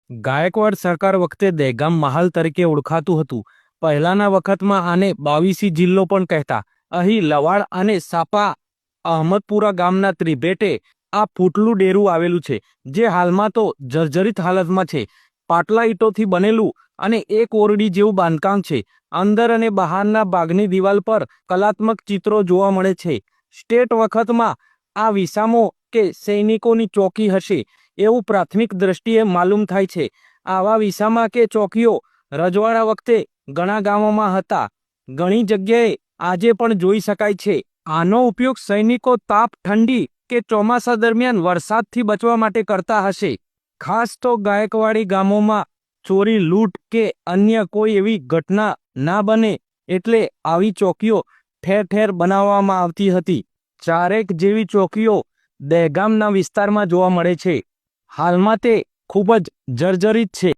ગાયકવાડ સરકાર વખતે દહેગામ મહાલ તરીકે ઓળખાતું હતું. પહેલાના વખતમાં આને 22 જિલ્લો પણ કહેતા. અહીં લવાડ અને સાપા અહમદપુરા ગામના ત્રિભેટે આ ફૂટલું ડેરું આવેલું છે, જે હાલમાં તો જર્જરિત હાલતમાં છે. પાટલા ઈંટોથી બનેલું અને એક ઓરડી જેવું બાંધકામ છે. અંદર અને બહારના ભાગની દિવાલ પર કલાત્મક ચિત્રો જોવા મળે છે. સ્ટેટ વખતમાં આ વિસામો કે સૈનિકોની ચોકી હશે એવું પ્રાથમિક દ્રષ્ટિએ માલુમ થાય છે. આવા વિસામા કે ચોકીઓ રજવાડા વખતે ઘણા ગામોમાં હતા. ઘણી જગ્યાએ આજે પણ જોઈ શકાય છે. આનો ઉપયોગ સૈનિકો તાપ, ઠંડી કે ચોમાસા દરમિયાન વરસાદથી બચવા માટે કરતા હશે. ખાસ તો ગાયકવાડી ગામોમાં ચોરી, લૂંટ કે અન્ય કોઈ એવી ઘટના ના બને એટલે આવી ચોકીઓ ઠેર ઠેર બનાવવામાં આવતી હતી. ચારેક જેવી ચોકીઓ દહેગામના વિસ્તારમાં જોવા મળે છે. હાલમાં તે ખૂબ જ જર્જરિત છે.